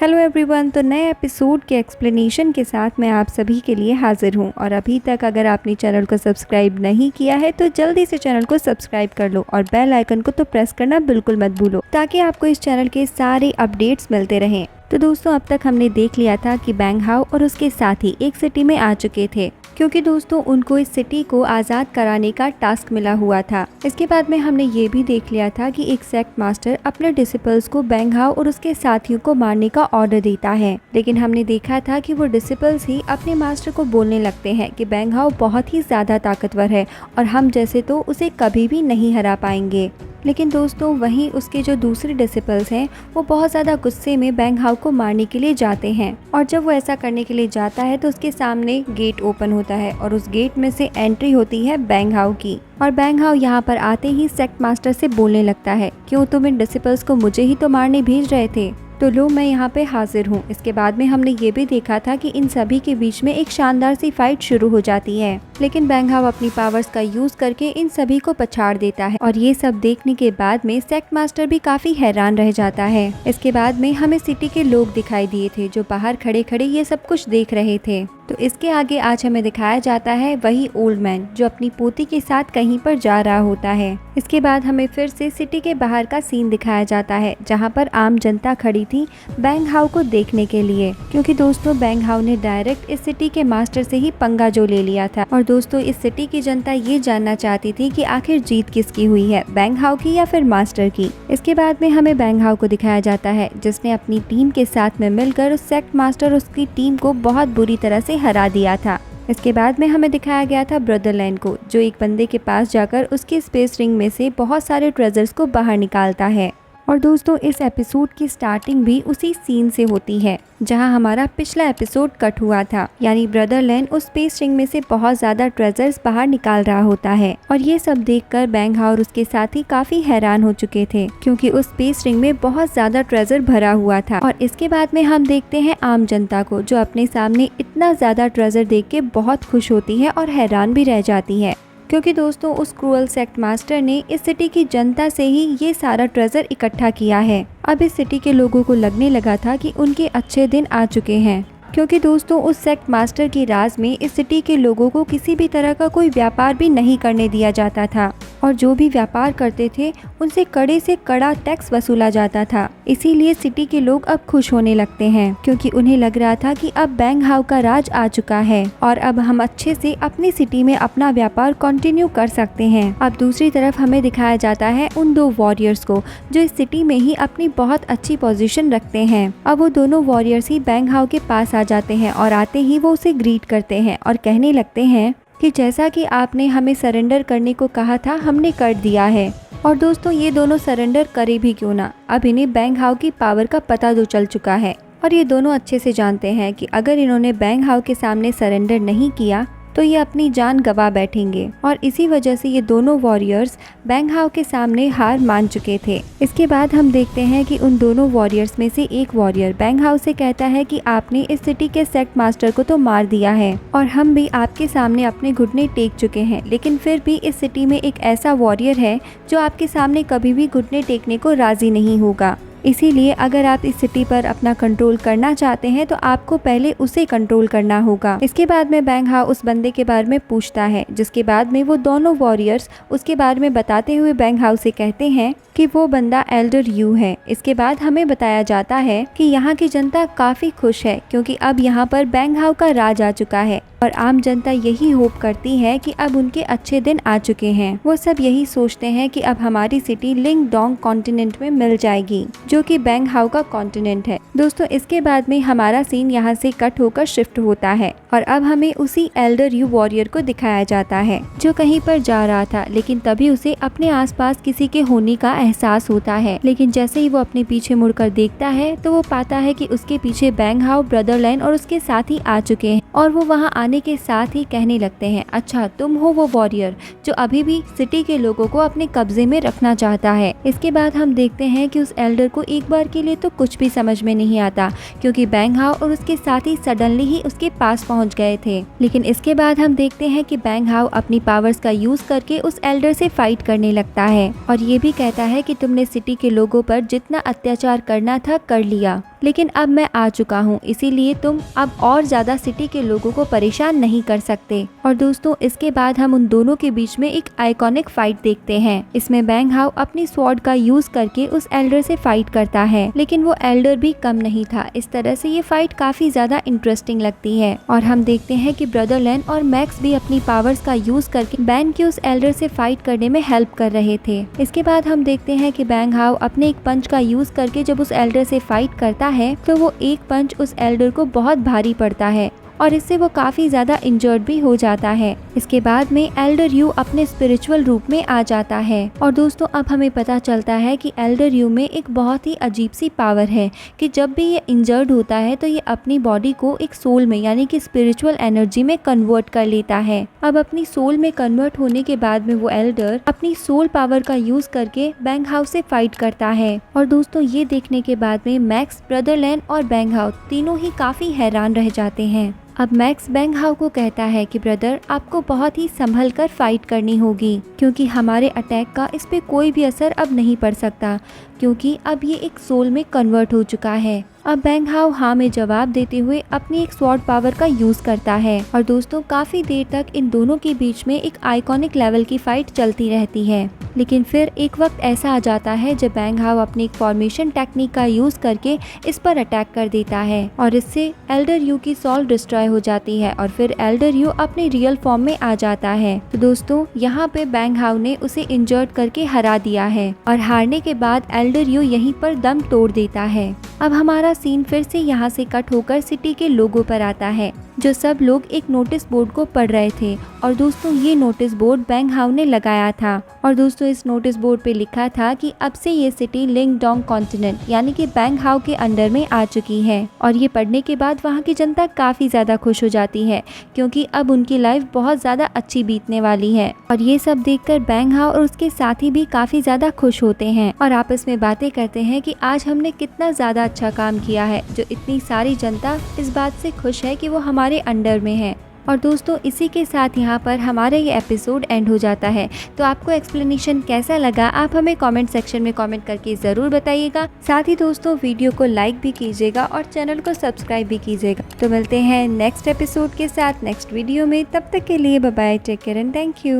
Hello everyone, तो नए episode के एक्सप्लेनेशन के साथ मैं आप सभी के लिए हाजिर हूं। और अभी तक अगर आपने चैनल को सब्सक्राइब नहीं किया है तो जल्दी से चैनल को सब्सक्राइब कर लो और बेल आइकन को तो प्रेस करना बिल्कुल मत भूलो, ताकि आपको इस चैनल के सारे अपडेट्स मिलते रहें। तो दोस्तों, अब तक हमने देख लिया था कि बैंग हाओ और उसके साथी एक सिटी में आ चुके थे, क्योंकि दोस्तों उनको इस सिटी को आज़ाद कराने का टास्क मिला हुआ था। इसके बाद में हमने ये भी देख लिया था कि एक सेक्ट मास्टर अपने डिसिपल्स को बैंग हाओ और उसके साथियों को मारने का ऑर्डर देता है, लेकिन हमने देखा था कि वो डिसिपल्स ही अपने मास्टर को बोलने लगते हैं कि बैंग हाओ बहुत ही ज़्यादा ताकतवर है और हम जैसे तो उसे कभी भी नहीं हरा पाएंगे। लेकिन दोस्तों वहीं उसके जो दूसरे डिसिपल्स हैं वो बहुत ज़्यादा गुस्से में बैंग हाओ को मारने के लिए जाते हैं, और जब वो ऐसा करने के लिए जाता है तो उसके सामने गेट ओपन होता है और उस गेट में से एंट्री होती है बैंग हाओ की। और बैंग हाओ यहाँ पर आते ही सेक्ट मास्टर से बोलने लगता है, क्यों तुम इन डिसिपल्स को मुझे ही तो मारने भेज रहे थे, तो लो मैं यहाँ पे हाजिर हूँ। इसके बाद में हमने ये भी देखा था कि इन सभी के बीच में एक शानदार सी फाइट शुरू हो जाती है, लेकिन बैंग हाओ अपनी पावर्स का यूज करके इन सभी को पछाड़ देता है। और ये सब देखने के बाद में सेक्ट मास्टर भी काफी हैरान रह जाता है। इसके बाद में हमें सिटी के लोग दिखाई दिए थे जो बाहर खड़े खड़े ये सब कुछ देख रहे थे। तो इसके आगे आज हमें दिखाया जाता है वही ओल्ड मैन जो अपनी पोती के साथ कहीं पर जा रहा होता है। इसके बाद हमें फिर से सिटी के बाहर का सीन दिखाया जाता है, जहां पर आम जनता खड़ी थी बैंग हाओ को देखने के लिए, क्योंकि दोस्तों बैंग हाओ ने डायरेक्ट इस सिटी के मास्टर से ही पंगा जो ले लिया था। और दोस्तों इस सिटी की जनता ये जानना चाहती थी कि आखिर जीत किसकी हुई है, बैंग हाओ की या फिर मास्टर की। इसके बाद में हमें बैंग हाओ को दिखाया जाता है जिसने अपनी टीम के साथ में मिलकर उस सेक्ट मास्टर उसकी टीम को बहुत बुरी तरह से हरा दिया था। इसके बाद में हमें दिखाया गया था ब्रदरलैंड को, जो एक बंदे के पास जाकर उसके स्पेस रिंग में से बहुत सारे ट्रेजर्स को बाहर निकालता है। और दोस्तों इस एपिसोड की स्टार्टिंग भी उसी सीन से होती है जहां हमारा पिछला एपिसोड कट हुआ था, यानी ब्रदरलैंड उस स्पेस रिंग में से बहुत ज्यादा ट्रेजर्स बाहर निकाल रहा होता है। और ये सब देखकर बैंग हाओ और उसके साथी काफी हैरान हो चुके थे, क्योंकि उस स्पेस रिंग में बहुत ज्यादा ट्रेजर भरा हुआ था। और इसके बाद में हम देखते हैं आम जनता को, जो अपने सामने इतना ज्यादा ट्रेजर देख के बहुत खुश होती है और हैरान भी रह जाती है, क्योंकि दोस्तों उस क्रूअल सेक्ट मास्टर ने इस सिटी की जनता से ही ये सारा ट्रेजर इकट्ठा किया है। अब इस सिटी के लोगों को लगने लगा था कि उनके अच्छे दिन आ चुके हैं, क्योंकि दोस्तों उस सेक्ट मास्टर की राज में इस सिटी के लोगों को किसी भी तरह का कोई व्यापार भी नहीं करने दिया जाता था, और जो भी व्यापार करते थे उनसे कड़े से कड़ा टैक्स वसूला जाता था। इसीलिए सिटी के लोग अब खुश होने लगते हैं, क्योंकि उन्हें लग रहा था कि अब बैंग हाओ का राज आ चुका है और अब हम अच्छे से अपनी सिटी में अपना व्यापार कंटिन्यू कर सकते हैं। अब दूसरी तरफ हमें दिखाया जाता है उन दो वॉरियर्स को, जो इस सिटी में ही अपनी बहुत अच्छी पोजीशन रखते हैं। अब वो दोनों वॉरियर्स ही बैंग हाओ के पास आ जाते हैं और आते ही वो उसे ग्रीट करते हैं और कहने लगते हैं कि जैसा कि आपने हमें सरेंडर करने को कहा था हमने कर दिया है। और दोस्तों ये दोनों सरेंडर करे भी क्यों ना, अब इन्हें बैंग हाओ की पावर का पता तो चल चुका है, और ये दोनों अच्छे से जानते हैं कि अगर इन्होंने बैंग हाओ के सामने सरेंडर नहीं किया तो ये अपनी जान गवा बैठेंगे। और इसी वजह से ये दोनों वॉरियर्स बैंग हाओ के सामने हार मान चुके थे। इसके बाद हम देखते हैं कि उन दोनों वॉरियर्स में से एक वॉरियर बैंग हाओ से कहता है कि आपने इस सिटी के सेक्ट मास्टर को तो मार दिया है और हम भी आपके सामने अपने घुटने टेक चुके हैं, लेकिन फिर भी इस सिटी में एक ऐसा वॉरियर है जो आपके सामने कभी भी घुटने टेकने को राजी नहीं होगा। इसीलिए अगर आप इस सिटी पर अपना कंट्रोल करना चाहते हैं तो आपको पहले उसे कंट्रोल करना होगा। इसके बाद में बैंग हाओ उस बंदे के बारे में पूछता है, जिसके बाद में वो दोनों वॉरियर्स उसके बारे में बताते हुए बैंग हाओ से कहते हैं कि वो बंदा एल्डर यू है। इसके बाद हमें बताया जाता है कि यहाँ की जनता काफी खुश है, क्योंकि अब यहाँ पर बैंग हाओ का राज आ चुका है और आम जनता यही होप करती है कि अब उनके अच्छे दिन आ चुके हैं। वो सब यही सोचते हैं कि अब हमारी सिटी लिंग डोंग कॉन्टिनेंट में मिल जाएगी, जो कि बैंग हाओ का कॉन्टिनेंट है। दोस्तों इसके बाद में हमारा सीन यहाँ से कट होकर शिफ्ट होता है और अब हमें उसी एल्डर यू वॉरियर को दिखाया जाता है, जो कहीं पर जा रहा था, लेकिन तभी उसे अपने आसपास किसी के होने का एहसास होता है। लेकिन जैसे ही वो अपने पीछे मुड़कर देखता है तो वो पाता है कि उसके पीछे बैंग हाओ, ब्रदरलैंड और उसके साथी आ चुके हैं, और वो वहाँ आने के साथ ही कहने लगते हैं, अच्छा तुम हो वो वॉरियर जो अभी भी सिटी के लोगों को अपने कब्जे में रखना चाहता है। इसके बाद हम देखते हैं कि उस एल्डर को एक बार के लिए तो कुछ भी समझ में नहीं आता, क्योंकि बैंग हाउ और उसके साथी सडनली ही उसके पास पहुंच गए थे। लेकिन इसके बाद हम देखते हैं कि बैंग हाउ अपनी पावर्स का यूज करके उस एल्डर से फाइट करने लगता है और ये भी कहता है कि तुमने सिटी के लोगों पर जितना अत्याचार करना था कर लिया, लेकिन अब मैं आ चुका हूँ, इसीलिए तुम अब और ज्यादा सिटी के लोगों को परेशान नहीं कर सकते। और दोस्तों इसके बाद हम उन दोनों के बीच में एक आइकॉनिक फाइट देखते हैं। इसमें बैंग हाउ अपनी स्वॉर्ड का यूज करके उस एल्डर से फाइट करता है, लेकिन वो एल्डर भी कम नहीं था। इस तरह से ये फाइट काफी ज्यादा इंटरेस्टिंग लगती है और हम देखते हैं कि ब्रदर लेन और मैक्स भी अपनी पावर्स का यूज करके बैन की उस एल्डर से फाइट करने में हेल्प कर रहे थे। इसके बाद हम देखते हैं कि बैंग हाउ अपने एक पंच का यूज करके जब उस एल्डर से फाइट करता है तो वो एक पंच उस एल्डर को बहुत भारी पड़ता है और इससे वो काफी ज्यादा इंजर्ड भी हो जाता है। इसके बाद में एल्डर यू अपने स्पिरिचुअल रूप में आ जाता है और दोस्तों अब हमें पता चलता है कि एल्डर यू में एक बहुत ही अजीब सी पावर है कि जब भी ये इंजर्ड होता है तो ये अपनी बॉडी को एक सोल में यानी कि स्पिरिचुअल एनर्जी में कन्वर्ट कर लेता है। अब अपनी सोल में कन्वर्ट होने के बाद में वो एल्डर अपनी सोल पावर का यूज करके बैंग हाउ से फाइट करता है और दोस्तों ये देखने के बाद में मैक्स, ब्रदर लेन और बैंग हाउ तीनों ही काफी हैरान रह जाते हैं। अब मैक्स बैंग हाउ को कहता है कि ब्रदर आपको बहुत ही संभल कर फाइट करनी होगी, क्योंकि हमारे अटैक का इस पे कोई भी असर अब नहीं पड़ सकता, क्योंकि अब ये एक सोल में कन्वर्ट हो चुका है। अब बैंग हाउ हाँ में जवाब देते हुए अपनी एक स्वॉर्ड पावर का यूज करता है और दोस्तों काफी देर तक इन दोनों के बीच में एक आइकॉनिक लेवल की फाइट चलती रहती है। लेकिन फिर एक वक्त ऐसा आ जाता है जब बैंग हाउ अपनी एक फॉर्मेशन टेक्निक का यूज करके इस पर अटैक कर देता है और इससे एल्डर यू की सोल डिस्ट्रॉय हो जाती है और फिर एल्डर यू अपनी रियल फॉर्म में आ जाता है। तो दोस्तों यहाँ पे बैंग हाउ ने उसे इंजर्ड करके हरा दिया है और हारने के बाद एल्डर यू यहीं पर दम तोड़ देता है। अब हमारा सीन फिर से यहाँ से कट होकर सिटी के लोगों पर आता है, जो सब लोग एक नोटिस बोर्ड को पढ़ रहे थे और दोस्तों ये नोटिस बोर्ड बैंग हाउ ने लगाया था और दोस्तों इस नोटिस बोर्ड पे लिखा था कि अब से ये सिटी लिंग डोंग कॉन्टिनेंट यानी कि बैंग हाउ के अंडर में आ चुकी है। और ये पढ़ने के बाद वहाँ की जनता काफी ज्यादा खुश हो जाती है, क्योंकि अब उनकी लाइफ बहुत ज्यादा अच्छी बीतने वाली है। और ये सब देखकर बैंग हाउ और उसके साथी भी काफी ज्यादा खुश होते हैं और आपस में बातें करते हैं कि आज हमने कितना ज्यादा अच्छा काम किया है, जो इतनी सारी जनता इस बात से खुश है कि वो हमारे अंडर में है। और दोस्तों इसी के साथ यहाँ पर हमारा ये एपिसोड एंड हो जाता है। तो आपको एक्सप्लेनेशन कैसा लगा आप हमें कमेंट सेक्शन में कमेंट करके ज़रूर बताइएगा। साथ ही दोस्तों वीडियो को लाइक भी कीजिएगा और चैनल को सब्सक्राइब भी कीजिएगा। तो मिलते हैं नेक्स्ट एपिसोड के साथ नेक्स्ट वीडियो में, तब तक के लिए bye bye, take care and thank you.